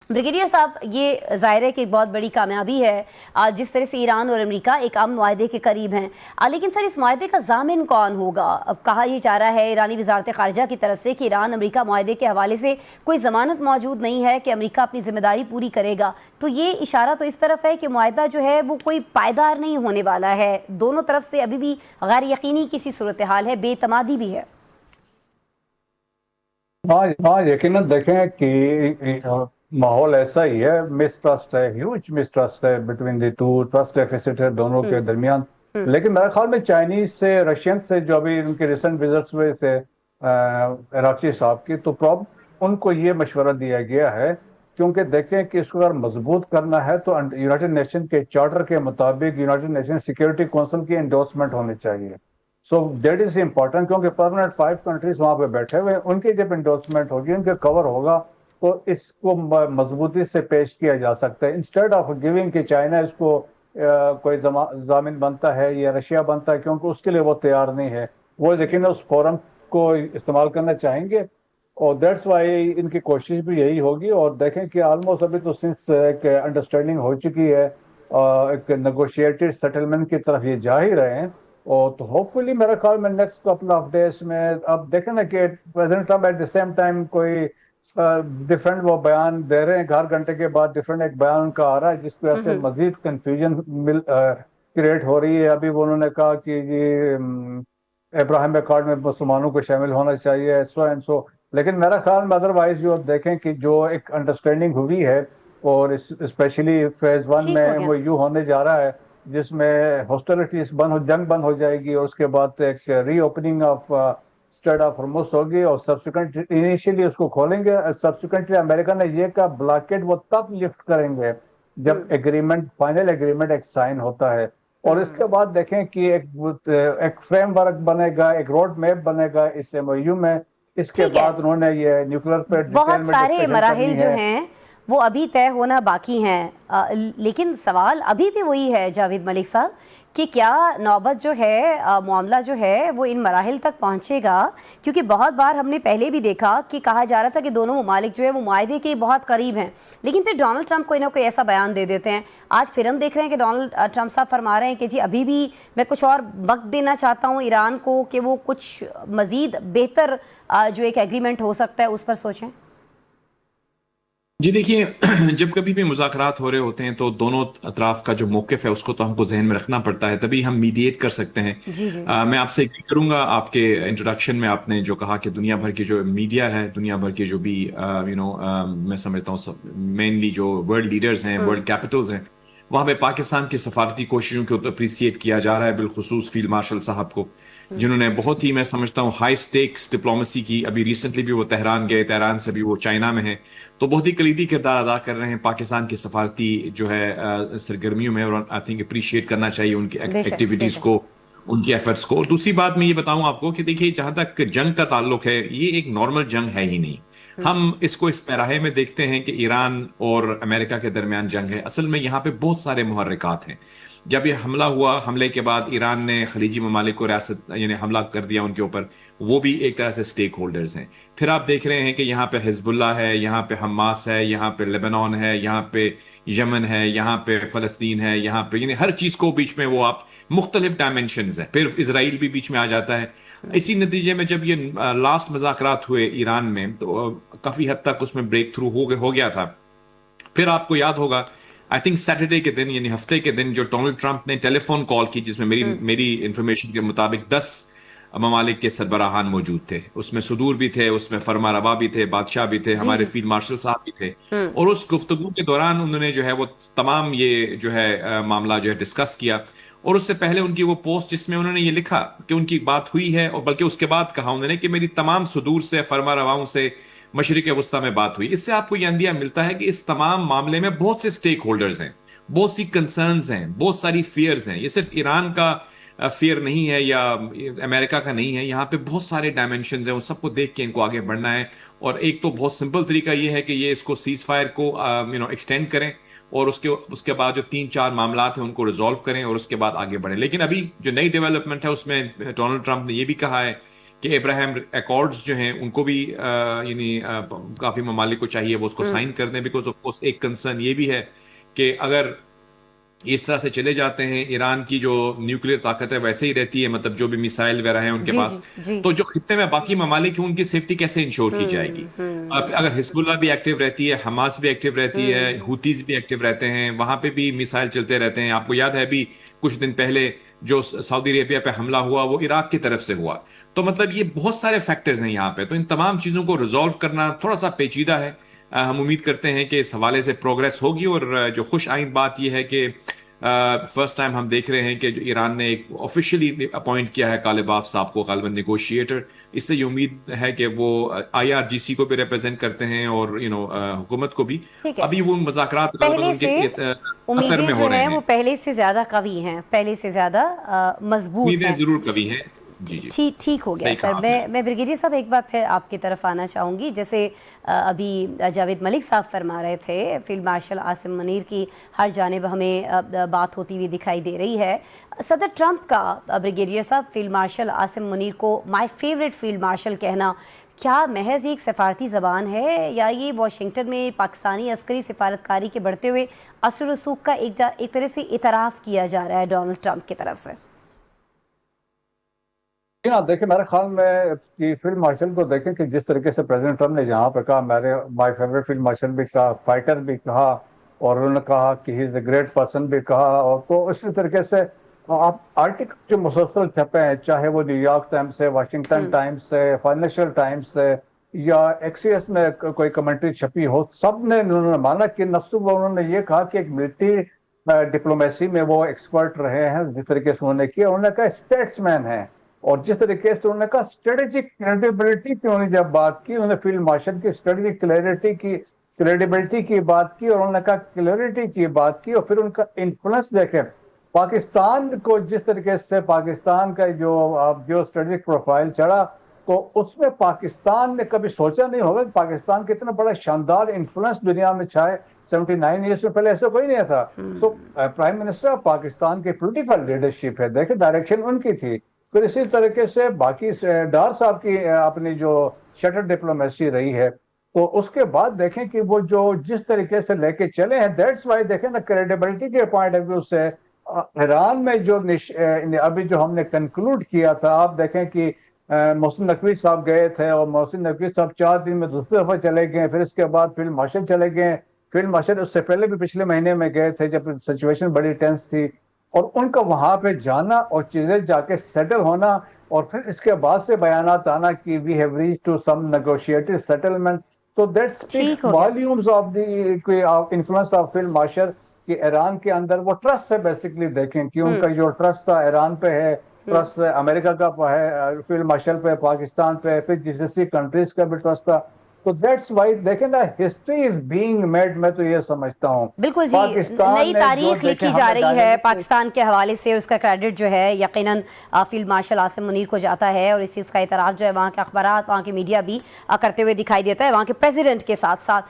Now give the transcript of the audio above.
Brigadier साहब, ये ज़ाहिर है कि एक बहुत बड़ी कामयाबी है जिस तरह से ईरान और अमेरिका एक अमन मुआहदे के करीब हैं, लेकिन सर इस मुआहदे का ज़ामिन कौन होगा? अब कहा यह जा रहा है ईरानी वज़ारत ख़ारिजा की तरफ से कि ईरान अमेरिका मुआहदे के हवाले से कोई ज़मानत मौजूद नहीं है कि अमेरिका अपनी ज़िम्मेदारी पूरी करेगा। तो ये इशारा तो इस तरफ है कि मुआहदा जो है वो कोई पायदार नहीं होने वाला है। दोनों तरफ से अभी भी गैर यकीनी किसी सूरत हाल है, बेतमादी भी है। हाँ, यकीनन देखें कि माहौल ऐसा ही है, मिसट्रस्ट है, ह्यूज मिसट्रस्ट है between the two, trust deficit है दोनों के दरमियान। लेकिन मेरे ख्याल में चाइनीज से, रशियन से जो अभी उनके रिसेंट विजिट्स हुए थे इराकी साहब की, तो उनको ये मशवरा दिया गया है क्योंकि देखें कि इसको अगर मजबूत करना है तो यूनाइटेड नेशन के चार्टर के मुताबिक यूनाइटेड नेशन सिक्योरिटी काउंसिल की एंडोर्समेंट होनी चाहिए। सो दैट इज इम्पोर्टेंट क्योंकि परमानेंट 5 कंट्रीज वहां पे बैठे हुए हैं, उनकी जब एंडोर्समेंट होगी, उनके कवर होगा तो इसको मजबूती से पेश किया जा सकता है, इंस्टेड ऑफ गिविंग कि चाइना इसको कोई जामिन बनता है या रशिया बनता है, क्योंकि उसके लिए वो तैयार नहीं है। वो लेकिन उस फोरम को इस्तेमाल करना चाहेंगे और दैट्स वाई इनकी कोशिश भी यही होगी। और देखें कि ऑलमोस्ट अभी तो सिंस एक अंडरस्टैंडिंग हो चुकी है, एक नेगोशिएटेड सेटलमेंट की तरफ ये जा ही रहे हैं। और तो होपफुली मेरे ख्याल में नेक्स्ट कपल ऑफ डेज में अब देखें ना कि president Trump at the same time कोई डिफरेंट वो बयान दे रहे हैं, हर घंटे के बाद डिफरेंट एक बयान उनका आ रहा है जिसकी वजह से मजीद कंफ्यूजन क्रिएट हो रही है। अभी वो उन्होंने कहा कि जी इब्राहिम अकॉर्ड में मुसलमानों को शामिल होना चाहिए, सो एंड सो। लेकिन मेरा ख्याल में अदरवाइज जो देखें कि जो एक अंडरस्टैंडिंग हुई है और स्पेशली फेज 1 में वो यू होने जा रहा है जिसमें हॉस्टिलिटीज जंग बंद हो जाएगी और उसके बाद एक reopening of straight of Hormuz होगी और सब्सिक्वेंट इनिशियली उसको खोलेंगे, सब्सिक्वेंटली अमेरिका ने ये का ब्लॉकेड वो तब लिफ्ट करेंगे जब एग्रीमेंट, फाइनल एग्रीमेंट एक साइन होता है। और इसके बाद देखें कि एक फ्रेमवर्क बनेगा, एक रोड मैप बनेगा इस एमओयू में। इसके बाद उन्होंने ये न्यूक्लियर पे बहुत सारे मराहिल जो हैं वो अभी तय होना बाकी हैं, लेकिन सवाल अभी भी वही है जावेद मलिक साहब कि क्या नौबत जो है, मामला जो है वो इन मराहिल तक पहुंचेगा? क्योंकि बहुत बार हमने पहले भी देखा कि कहा जा रहा था कि दोनों ममालिक जो है वो मुआहदे के बहुत करीब हैं, लेकिन फिर डोनाल्ड ट्रंप कोई ना कोई ऐसा बयान दे देते हैं। आज फिर हम देख रहे हैं कि डोनाल्ड ट्रंप साहब फरमा रहे हैं कि जी अभी भी मैं कुछ और वक्त देना चाहता हूँ ईरान को कि वो कुछ मज़ीद बेहतर जो एक एग्रीमेंट हो सकता है उस पर सोचें। जी देखिए, जब कभी भी मुज़ाकरात हो रहे होते हैं तो दोनों अतराफ का जो मौक़िफ़ है उसको तो हमको जहन में रखना पड़ता है, तभी हम मीडिएट कर सकते हैं। जी जी। मैं आपसे एग्री करूंगा, आपके इंट्रोडक्शन में आपने जो कहा कि दुनिया भर की जो मीडिया है, दुनिया भर के जो भी मैं समझता हूँ मेनली जो वर्ल्ड लीडर्स हैं, वर्ल्ड कैपिटल्स हैं, वहाँ पे पाकिस्तान की सफारती कोशिशों को अप्रिसिएट किया जा रहा है, बिलखुसूस फील्ड मार्शल साहब को, जिन्होंने बहुत ही मैं समझता हूँ हाई स्टेक्स डिप्लोमेसी की। अभी रिसेंटली भी वो तेहरान गए, तेहरान से भी वो चाइना में है, तो बहुत ही कलीदी किरदार अदा कर रहे हैं पाकिस्तान की सफारती जो है सरगर्मियों में। और आई थिंक अप्रिशिएट करना चाहिए उनकी एक्टिविटीज को, उनकी एफर्ट्स को। और दूसरी बात मैं ये बताऊं आपको कि देखिए, जहां तक जंग का ताल्लुक है, ये एक नॉर्मल जंग है ही नहीं। हम इसको इस पैराहे में देखते हैं कि ईरान और अमेरिका के दरमियान जंग है। असल में यहाँ पे बहुत सारे मुहर्रिकात हैं। जब ये हमला हुआ, हमले के बाद ईरान ने खलीजी ममालिक को रियासत यानी हमला कर दिया उनके ऊपर, वो भी एक तरह से स्टेक होल्डर्स हैं। फिर आप देख रहे हैं कि यहाँ पे हिजबुल्लाह है, यहाँ पे हमास है, यहाँ पे लेबनान है, यहाँ पे यमन है, यहाँ पे फलस्तीन है, यहाँ पे यानी हर चीज को बीच में वो आप मुख्तलिफ डायमेंशंस है। फिर इसराइल भी बीच में आ जाता है। इसी नतीजे में जब ये लास्ट मुज़ाकरात हुए ईरान में तो काफी हद तक उसमें ब्रेक थ्रू हो गया था। फिर आपको याद होगा, आई थिंक सैटरडे के दिन यानी हफ्ते के दिन, जो डोनाल्ड ट्रंप ने टेलीफोन कॉल की जिसमें मेरी इंफॉर्मेशन के मुताबिक 10 ममालिक के सरबराहान मौजूद थे। उसमें सुदूर भी थे, उसमें फरमा रवा भी थे, बादशाह भी थे, हमारे फील्ड मार्शल साहब भी थे। और उस गुफ्तगू के दौरान उन्होंने जो है वो तमाम ये जो है मामला जो है डिस्कस किया। और उससे पहले उनकी वो पोस्ट जिसमें उन्होंने ये लिखा कि उनकी बात हुई है, और बल्कि उसके बाद कहा उन्होंने कि मेरी तमाम सुदूर से, फरमा रवाओं से, मशरिक वस्ता में बात हुई। इससे आपको यह अंदिया मिलता है कि इस तमाम मामले में बहुत से स्टेक होल्डर्स हैं, बहुत सी कंसर्न्स हैं, बहुत सारी फियर्स हैं। ये सिर्फ ईरान का फियर नहीं है या अमेरिका का नहीं है, यहाँ पे बहुत सारे डायमेंशंस हैं, उन सबको देख के इनको आगे बढ़ना है। और एक तो बहुत सिंपल तरीका ये है कि ये इसको सीज फायर को एक्सटेंड करें और उसके बाद जो 3-4 मामला हैं उनको रिजॉल्व करें और उसके बाद आगे बढ़ें। लेकिन अभी जो नई डेवलपमेंट है उसमें डोनाल्ड ट्रंप ने ये भी कहा है کہ ابراہیم ایکارڈز جو ہیں ان کو بھی یعنی کافی ممالک کو چاہیے وہ اس کو سائن کر دیں، بیکاز آف کورس ایک کنسرن یہ بھی ہے کہ اگر اس طرح سے چلے جاتے ہیں ایران کی جو نیوکلیر طاقت ہے ویسے ہی رہتی ہے، مطلب جو بھی میسائل وغیرہ ہیں ان کے پاس، تو جو خطے میں باقی ممالک ہیں ان کی سیفٹی کیسے انشور کی جائے گی؟ اگر حزب اللہ بھی ایکٹیو رہتی ہے، حماس بھی ایکٹیو رہتی ہے، ہوتیز بھی ایکٹیو رہتے ہیں، وہاں پہ بھی میسائل چلتے رہتے ہیں. آپ کو یاد ہے بھی کچھ دن پہلے جو سعودی عربیہ پہ حملہ ہوا وہ عراق کی طرف سے ہوا. تو مطلب یہ بہت سارے فیکٹرز ہیں یہاں پہ، تو ان تمام چیزوں کو ریزالو کرنا تھوڑا سا پیچیدہ ہے. ہم امید کرتے ہیں کہ اس حوالے سے پروگریس ہوگی، اور جو خوش آئند بات یہ ہے کہ فرسٹ ٹائم ہم دیکھ رہے ہیں کہ جو ایران نے ایک آفیشلی اپوائنٹ کیا ہے کالباف صاحب کو غالباً نیگوشیٹر. اس سے یہ امید ہے کہ وہ IRGC کو بھی ریپرزینٹ کرتے ہیں اور حکومت کو بھی. ابھی وہ مذاکرات پہلے سے امیدیں جو ہیں وہ پہلے سے زیادہ قوی ہیں، پہلے سے زیادہ مضبوط ہیں. امیدیں ضرور قوی ہیں. جی ٹھیک ہو گیا سر. میں بریگیڈیئر صاحب ایک بار پھر آپ کی طرف آنا چاہوں گی. جیسے ابھی جاوید ملک صاحب فرما رہے تھے، فیلڈ مارشل عاصم منیر کی ہر جانب ہمیں بات ہوتی ہوئی دکھائی دے رہی ہے. صدر ٹرمپ کا بریگیڈیئر صاحب فیلڈ مارشل عاصم منیر کو مائی فیوریٹ فیلڈ مارشل کہنا کیا محض ایک سفارتی زبان ہے، یا یہ واشنگٹن میں پاکستانی عسکری سفارتکاری کے بڑھتے ہوئے اثر و رسوخ کا ایک طرح سے اعتراف کیا جا رہا ہے ڈونلڈ ٹرمپ کی طرف سے؟ دیکھیں میرے خیال میں فیلڈ مارشل کو دیکھیں کہ جس طریقے سے پریزیڈنٹ ٹرمپ نے یہاں پہ کہا مائی فیوریٹ فیلڈ مارشل بھی کہا، فائٹر بھی کہا، اور انہوں نے کہا کہ ہی از اے گریٹ پرسن بھی کہا. اور تو اسی طریقے سے آپ آرٹیکل جو مسلسل چھپے ہیں، چاہے وہ نیو یارک ٹائمز سے، واشنگٹن ٹائمز سے، فائنینشیل ٹائمز سے، یا ایکسیس میں کوئی کمنٹری چھپی ہو، سب نے انہوں نے مانا کہ انہوں نے یہ کہا کہ ایک ملٹری ڈپلومیسی میں وہ ایکسپرٹ رہے ہیں. جس طریقے سے انہوں نے کیا، انہوں نے کہا اسٹیٹس مین ہیں، اور جس طریقے سے انہوں نے کہا اسٹریٹجک کریڈیبلٹی کی انہوں نے جب بات کی، انہوں نے فیلڈ مارشل کی اسٹریٹجک کریڈیبلٹی کی بات کی، اور انہوں نے کہا کلیئرٹی کی بات کی. اور پھر ان کا انفلوئنس دیکھیں پاکستان کو، جس طریقے سے پاکستان کا جو اسٹریٹجک پروفائل چڑھا، تو اس میں پاکستان نے کبھی سوچا نہیں ہوگا کہ پاکستان کا اتنا بڑا شاندار انفلوئنس دنیا میں چھائے. 79 ایئرس میں پہلے ایسا کوئی نہیں تھا. سو پرائم منسٹر آف پاکستان کی پولیٹیکل لیڈرشپ ہے، دیکھیں ڈائریکشن ان کی تھی. پھر اسی طریقے سے باقی ڈار صاحب کی اپنی جو شٹر ڈپلومیسی رہی ہے، تو اس کے بعد دیکھیں کہ وہ جو جس طریقے سے لے کے چلے ہیں، دیٹس وائی دیکھیں نا کریڈیبلٹی کے پوائنٹ آف ویو سے ایران میں جو ابھی جو ہم نے کنکلوڈ کیا تھا، آپ دیکھیں کہ محسن نقوی صاحب گئے تھے، اور محسن نقوی صاحب 4 دن میں دوسری دفعہ چلے گئے. پھر اس کے بعد فیلڈ مارشل چلے گئے. فیلڈ مارشل اس سے پہلے بھی پچھلے مہینے میں گئے تھے جب سچویشن بڑی ٹینس تھی، اور ان کا وہاں پہ جانا اور چیزیں جا کے سیٹل ہونا، اور پھر اس کے بعد سے بیانات آنا کہ we have reach to some negotiated settlement. تو that speaks volumes of the influence of field marshal کہ ایران کے اندر وہ ٹرسٹ ہے. بیسکلی دیکھیں کہ ان کا جو ٹرسٹ تھا ایران پہ ہے، ٹرسٹ امریکہ کا ہے فیلڈ مارشل پہ، پاکستان پہ، پھر جیسے کنٹریز کا بھی ٹرسٹ تھا. تو دیٹس وائی دیکھیں نا ہسٹری از بینگ میڈ. میں تو یہ سمجھتا ہوں بالکل جی، نئی تاریخ لکھی جا رہی ہے پاکستان کے حوالے سے، اور اس کا کریڈٹ جو ہے یقیناً فیلڈ مارشل عاصم منیر کو جاتا ہے، اور اس چیز کا اعتراف جو ہے وہاں کے اخبارات، وہاں کے میڈیا بھی کرتے ہوئے دکھائی دیتا ہے، وہاں کے پریزیڈنٹ کے ساتھ ساتھ.